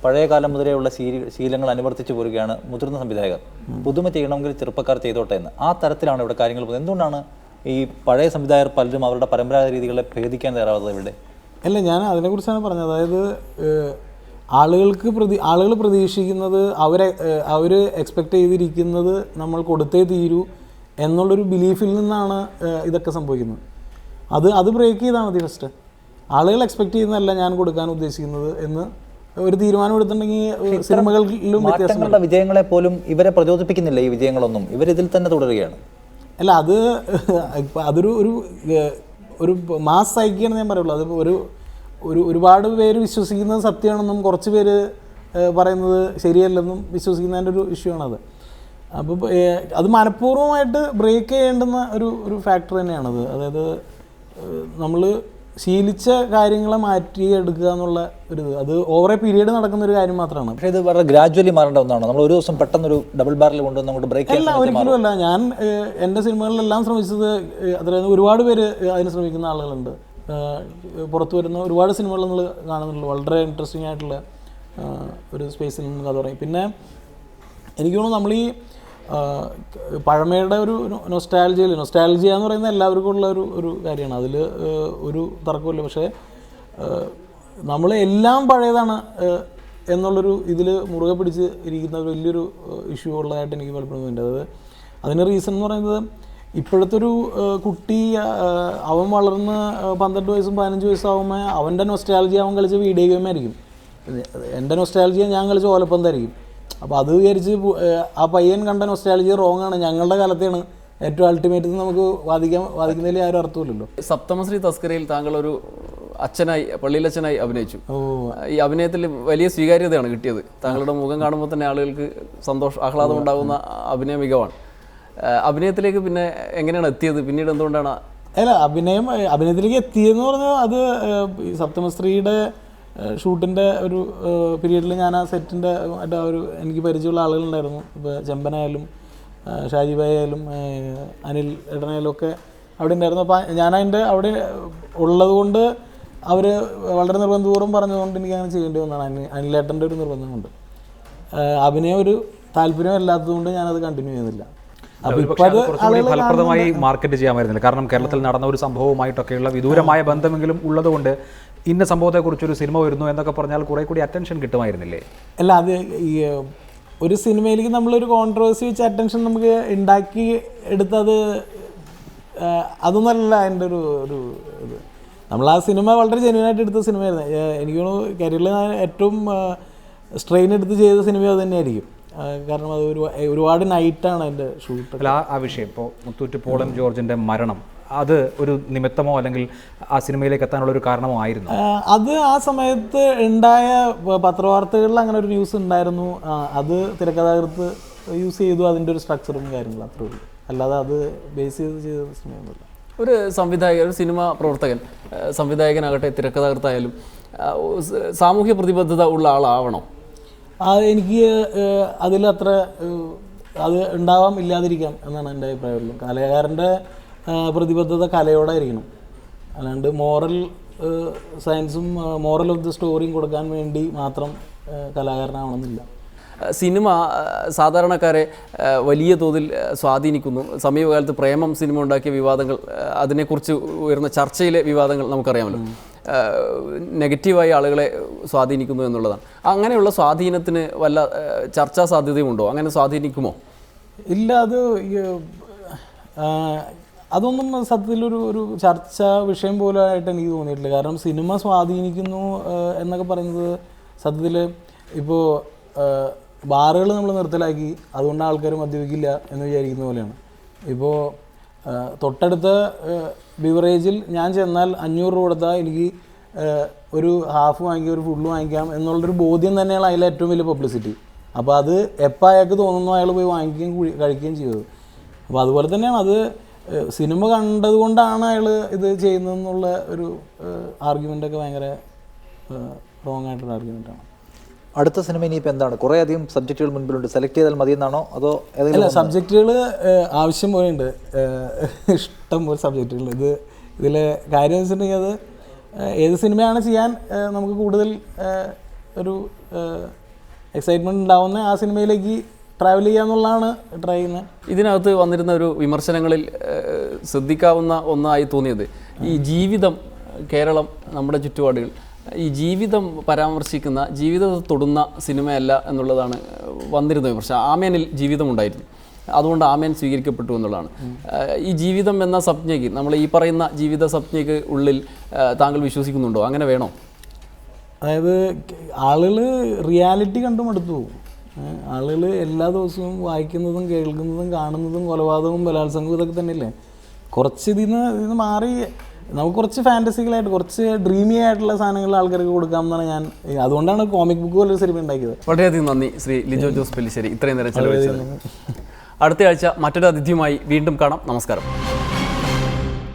പഴയ കാലം മുതലെയുള്ള ശീലങ്ങൾ അനുവർത്തിച്ചു പോരുകയാണ് മുതിർന്ന സംവിധായകർ. പുതുമ ചെയ്യണമെങ്കിൽ ചെറുപ്പക്കാർ ചെയ്തോട്ടെ എന്ന്. ആ തരത്തിലാണ് ഇവിടെ കാര്യങ്ങൾ പോകുന്നത്. എന്തുകൊണ്ടാണ് ഈ പഴയ സംവിധായകർ പലരും അവരുടെ പരമ്പരാഗത രീതികളെ ഭേദിക്കാൻ തയ്യാറാവുന്നത് ഇവിടെ? അല്ല, ഞാൻ അതിനെക്കുറിച്ചാണ് പറഞ്ഞത്. അതായത് ആളുകൾ പ്രതീക്ഷിക്കുന്നത്, അവർ എക്സ്പെക്റ്റ് ചെയ്തിരിക്കുന്നത് നമ്മൾ കൊടുത്തേ തീരൂ എന്നുള്ളൊരു ബിലീഫിൽ നിന്നാണ് ഇതൊക്കെ സംഭവിക്കുന്നത്. അത് ബ്രേക്ക് ചെയ്താൽ മതി. ഫസ്റ്റ് ആളുകൾ എക്സ്പെക്റ്റ് ചെയ്യുന്നതല്ല ഞാൻ കൊടുക്കാൻ ഉദ്ദേശിക്കുന്നത് എന്ന് ഒരു തീരുമാനം എടുത്തിട്ടുണ്ടെങ്കിൽ സിനിമകളിലും മാറ്റങ്ങളുടെ വിജയങ്ങളെ പോലും ഇവരെ പ്രചോദിപ്പിക്കുന്നില്ല. ഈ വിജയങ്ങളൊന്നും ഇവരിതിൽ തന്നെ തുടരുകയാണ്. അല്ല, അതൊരു ഒരു മാസ് സൈക്കിയാണെന്ന് ഞാൻ പറയുള്ളൂ. അത് ഒരുപാട് പേര് വിശ്വസിക്കുന്നത് സത്യമാണെന്നും കുറച്ച് പേര് പറയുന്നത് ശരിയല്ലെന്നും വിശ്വസിക്കുന്നതിൻ്റെ ഒരു ഇഷ്യൂ ആണത്. അപ്പോൾ അത് മനഃപൂർവ്വമായിട്ട് ബ്രേക്ക് ചെയ്യേണ്ടുന്ന ഒരു ഫാക്ടർ തന്നെയാണത്. അതായത് നമ്മൾ ശീലിച്ച കാര്യങ്ങളെ മാറ്റിയെടുക്കുക എന്നുള്ള അത് ഓവർ എ പീരീഡ് നടക്കുന്ന ഒരു കാര്യം മാത്രമാണ്. പക്ഷേ ഇത് വളരെ ഗ്രാജുവലി മാറേണ്ട ഒന്നാണ്. നമ്മൾ ഒരു ദിവസം പെട്ടെന്നൊരു ഡബിൾ ബാരൽ കൊണ്ടുവന്ന് അങ്ങോട്ട് ബ്രേക്ക് അല്ല, ഒരിക്കലും അല്ല. ഞാൻ എൻ്റെ സിനിമകളിലെല്ലാം ശ്രമിച്ചത് അതായത് ഒരുപാട് പേര് അതിന് ശ്രമിക്കുന്ന ആളുകളുണ്ട്. പുറത്തു വരുന്ന ഒരുപാട് സിനിമകൾ നമ്മൾ കാണുന്നുള്ളൂ. വളരെ ഇൻട്രസ്റ്റിംഗ് ആയിട്ടുള്ള ഒരു സ്പേസിൽ നിന്ന് കഥ പറയും. പിന്നെ എനിക്ക് തോന്നുന്നു നമ്മൾ ഈ പഴമയുടെ ഒരു നൊസ്റ്റാൾജിയ എന്ന് പറയുന്നത് എല്ലാവർക്കും ഉള്ള ഒരു കാര്യമാണ്. അതിൽ ഒരു തർക്കമില്ല. പക്ഷേ നമ്മൾ എല്ലാം പഴയതാണ് എന്നുള്ളൊരു ഇതിൽ മുറുകെ പിടിച്ച് ഇരിക്കുന്ന ഒരു വലിയൊരു ഇഷ്യൂ ഉള്ളതായിട്ട് എനിക്ക് പലപ്പോഴും തോന്നുന്നുണ്ട്. അതിന് റീസൺ എന്ന് പറയുന്നത് ഇപ്പോഴത്തെ ഒരു കുട്ടി അവൻ വളർന്ന് 12 വയസ്സും 15 വയസ്സാകുമ്പോൾ അവൻ്റെ നൊസ്റ്റാൾജിയ അവൻ കളിച്ച വീഡിയോ ഗെയിമായിരിക്കും. എൻ്റെ നൊസ്റ്റാൾജിയ ഞാൻ കളിച്ച ഓലപ്പന്തായിരിക്കും. അപ്പോൾ അത് വിചാരിച്ച് ആ പയ്യൻ കണ്ട നൊസ്റ്റാൾജിയ റോങ് ആണ്, ഞങ്ങളുടെ കാലത്തെയാണ് ഏറ്റവും അൾട്ടിമേറ്റ് നമുക്ക് വാദിക്കുന്നതിൽ ആരും അർത്ഥമില്ലല്ലോ. സപ്തമശ്രീ തസ്കരയിൽ താങ്കൾ ഒരു അച്ഛനായി, പള്ളിയിലച്ഛനായി അഭിനയിച്ചു. ഈ അഭിനയത്തിൽ വലിയ സ്വീകാര്യതയാണ് കിട്ടിയത്. താങ്കളുടെ മുഖം കാണുമ്പോൾ തന്നെ ആളുകൾക്ക് ആഹ്ലാദം ഉണ്ടാകുന്ന അഭിനയ മികവാണ്. അഭിനയത്തിലേക്ക് പിന്നെ എങ്ങനെയാണ് എത്തിയത്? പിന്നീട് എന്തുകൊണ്ടാണ്? അല്ല, അഭിനയത്തിലേക്ക് എത്തിയെന്ന് പറഞ്ഞാൽ അത് സപ്തമശ്രീയുടെ ഷൂട്ടിൻ്റെ ഒരു പീരീഡിൽ ഞാൻ ആ സെറ്റിൻ്റെ എനിക്ക് പരിചയമുള്ള ആളുകളുണ്ടായിരുന്നു. ഇപ്പോൾ ചെമ്പനായാലും ഷാജിബായാലും അനിൽ ഏട്ടനായാലും ഒക്കെ അവിടെ ഉണ്ടായിരുന്നു. അപ്പോൾ ഞാനതിൻ്റെ അവിടെ ഉള്ളത് കൊണ്ട് അവർ വളരെ നിർബന്ധപൂർവ്വം പറഞ്ഞതുകൊണ്ട് എനിക്ക് അങ്ങനെ ചെയ്യേണ്ടി വന്നതാണ്. അനിലേട്ടൻ്റെ ഒരു നിർബന്ധം കൊണ്ട്. അഭിനയം ഒരു താല്പര്യമല്ലാത്തതുകൊണ്ട് ഞാനത് കണ്ടിന്യൂ ചെയ്യുന്നില്ല. അപ്പോൾ പക്ഷേ അത് കുറച്ചുകൂടി ഫലപ്രദമായി മാർക്കറ്റ് ചെയ്യാമായിരുന്നില്ല. കാരണം കേരളത്തിൽ നടന്ന ഒരു സംഭവവുമായിട്ടൊക്കെയുള്ള വിദൂരമായ ബന്ധമെങ്കിലും ഉള്ളതുകൊണ്ട് ഇന്ന സംഭവത്തെക്കുറിച്ചൊരു സിനിമ വരുന്നു എന്നൊക്കെ പറഞ്ഞാൽ കുറെ കൂടി അറ്റൻഷൻ കിട്ടുമായിരുന്നില്ലേ? അല്ല, അത് ഈ ഒരു സിനിമയിലേക്ക് നമ്മളൊരു കോൺട്രവേഴ്സി വെച്ച് അറ്റൻഷൻ നമുക്ക് ഉണ്ടാക്കി എടുത്തത് അതൊന്നുമല്ല എൻ്റെ ഒരു ഇത്. നമ്മൾ ആ സിനിമ വളരെ ജെന്യൂനായിട്ട് എടുത്ത സിനിമയായിരുന്നു. എനിക്ക് തോന്നുന്നു കരിയറിൽ ഏറ്റവും സ്ട്രെയിൻ എടുത്ത് ചെയ്ത സിനിമ അത് തന്നെയായിരിക്കും. കാരണം അത് ഒരുപാട് നൈറ്റാണ് അതിൻ്റെ ഷൂട്ട്. അല്ല, ആ വിഷയം ഇപ്പോൾ മുത്തൂറ്റ് പോൾ എം ജോർജിൻ്റെ മരണം അത് ഒരു നിമിത്തമോ അല്ലെങ്കിൽ ആ സിനിമയിലേക്ക് എത്താനുള്ള ഒരു കാരണമോ ആയിരുന്നു? അത് ആ സമയത്ത് ഉണ്ടായ പത്രവാർത്തകളിൽ അങ്ങനെ ഒരു ന്യൂസ് ഉണ്ടായിരുന്നു. അത് തിരക്കഥാകൃത്ത് യൂസ് ചെയ്തു, അതിൻ്റെ ഒരു സ്ട്രക്ചറും കാര്യങ്ങളും അത്രേ ഉള്ളൂ. അല്ലാതെ അത് ബേസ് ചെയ്ത സിനിമയൊന്നുമില്ല. ഒരു സംവിധായകൻ, ഒരു സിനിമാ പ്രവർത്തകൻ, സംവിധായകനാകട്ടെ തിരക്കഥാകൃത്തായാലും സാമൂഹ്യ പ്രതിബദ്ധത ഉള്ള ആളാവണം. എനിക്ക് അതിലത്ര അത് ഉണ്ടാവാം, ഇല്ലാതിരിക്കാം എന്നാണ് എൻ്റെ അഭിപ്രായമുള്ളൂ. കലാകാരൻ്റെ പ്രതിബദ്ധത കലയോടായിരിക്കണം, അല്ലാണ്ട് മോറൽ സയൻസും മോറൽ ഓഫ് ദി സ്റ്റോറിയും കൊടുക്കാൻ വേണ്ടി മാത്രം കലാകാരനാവണമെന്നില്ല. സിനിമ സാധാരണക്കാരെ വലിയ തോതിൽ സ്വാധീനിക്കുന്നു. സമീപകാലത്ത് പ്രേമം സിനിമ ഉണ്ടാക്കിയ വിവാദങ്ങൾ, അതിനെക്കുറിച്ച് ഉയർന്ന ചർച്ചയിലെ വിവാദങ്ങൾ നമുക്കറിയാമല്ലോ. നെഗറ്റീവായി ആളുകളെ സ്വാധീനിക്കുന്നു എന്നുള്ളതാണ്. അങ്ങനെയുള്ള സ്വാധീനത്തിന് വല്ല ചർച്ചാ സാധ്യതയുമുണ്ടോ? അങ്ങനെ സ്വാധീനിക്കുമോ? ഇല്ല, അതൊന്നും സത്യത്തിലൊരു ചർച്ചാ വിഷയം പോലും ആയിട്ട് എനിക്ക് തോന്നിയിട്ടില്ല. കാരണം സിനിമ സ്വാധീനിക്കുന്നു എന്നൊക്കെ പറയുന്നത് സത്യത്തിൽ ഇപ്പോൾ ബാറുകൾ നമ്മൾ നിർത്തലാക്കി, അതുകൊണ്ട് ആൾക്കാർ മദ്യപിക്കില്ല എന്ന് വിചാരിക്കുന്ന പോലെയാണ്. ഇപ്പോൾ തൊട്ടടുത്ത ബിവറേജിൽ ഞാൻ ചെന്നാൽ 500 രൂപ കൊടുത്താൽ എനിക്ക് ഒരു ഹാഫ് വാങ്ങിക്കാം, ഒരു ഫുള്ള് വാങ്ങിക്കാം എന്നുള്ളൊരു ബോധ്യം തന്നെയാണ് അതിലെ ഏറ്റവും വലിയ പബ്ലിസിറ്റി. അപ്പോൾ അത് എപ്പോൾ അയാൾക്ക് തോന്നുന്നു അയാൾ പോയി വാങ്ങിക്കുകയും കഴിക്കുകയും ചെയ്തത്. അപ്പോൾ അതുപോലെ തന്നെയാണ് അത് സിനിമ കണ്ടതുകൊണ്ടാണ് അയാൾ ഇത് ചെയ്യുന്നതെന്നുള്ള ഒരു ആർഗ്യുമെൻ്റൊക്കെ ഭയങ്കര റോങ് ആയിട്ടുള്ള ആർഗ്യുമെൻ്റാണ്. അടുത്ത സിനിമ ഇനിയിപ്പോൾ എന്താണ്? കുറേ അധികം സബ്ജക്റ്റുകൾ മുൻപിലുണ്ട്, സെലക്ട് ചെയ്താൽ മതി എന്നാണോ അതോ അല്ല, സബ്ജക്റ്റുകൾ ആവശ്യം പോലെ ഉണ്ട്, ഇഷ്ടം പോലെ സബ്ജക്റ്റുകൾ. ഇതിൽ കാര്യം എന്ന് വെച്ചിട്ടുണ്ടെങ്കിൽ അത് ഏത് സിനിമയാണ് ചെയ്യാൻ നമുക്ക് കൂടുതൽ ഒരു എക്സൈറ്റ്മെൻറ്റ് ഉണ്ടാവുന്ന ആ സിനിമയിലേക്ക് ട്രാവൽ ചെയ്യാന്നുള്ളതാണ് ട്രൈ ചെയ്യുന്നത്. ഇതിനകത്ത് വന്നിരുന്ന ഒരു വിമർശനങ്ങളിൽ ശ്രദ്ധിക്കാവുന്ന ഒന്നായി തോന്നിയത് ഈ ജീവിതം, കേരളം, നമ്മുടെ ചുറ്റുപാടുകൾ, ഈ ജീവിതം പരാമർശിക്കുന്ന, ജീവിതത്തെ തൊടുന്ന സിനിമയല്ല എന്നുള്ളതാണ് വന്നിരുന്ന വിമർശനം. ആമേനിൽ ജീവിതമുണ്ടായിരുന്നു, അതുകൊണ്ട് ആമേൻ സ്വീകരിക്കപ്പെട്ടു എന്നുള്ളതാണ്. ഈ ജീവിതം എന്ന സംജ്ഞയ്ക്ക്, നമ്മൾ ഈ പറയുന്ന ജീവിത സംജ്ഞയ്ക്ക് ഉള്ളിൽ താങ്കൾ വിശ്വസിക്കുന്നുണ്ടോ? അങ്ങനെ വേണോ? അതായത് ആളുകൾ റിയാലിറ്റി കണ്ടു മടുത്തു പോകും. ആളുകൾ എല്ലാ ദിവസവും വായിക്കുന്നതും കേൾക്കുന്നതും കാണുന്നതും കൊലപാതകവും ബലാത്സംഗവും ഇതൊക്കെ തന്നെയല്ലേ. കുറച്ച് ഇതിന്ന് മാറി നമുക്ക് കുറച്ച് ഫാൻറ്റസിക്കലായിട്ട്, കുറച്ച് ഡ്രീമി ആയിട്ടുള്ള സാധനങ്ങൾ ആൾക്കാർക്ക് കൊടുക്കാമെന്നാണ് ഞാൻ. അതുകൊണ്ടാണ് കോമിക് ബുക്ക് പോലൊരു സിനിമ ഉണ്ടാക്കിയത്. വളരെയധികം നന്ദി ശ്രീ ലിജോ ജോസ് പെല്ലിശ്ശേരി, ഇത്രയും നേരം ചെലവഴിച്ചത്. അടുത്ത ആഴ്ച മറ്റൊരു അതിഥിയുമായി വീണ്ടും കാണാം. നമസ്കാരം.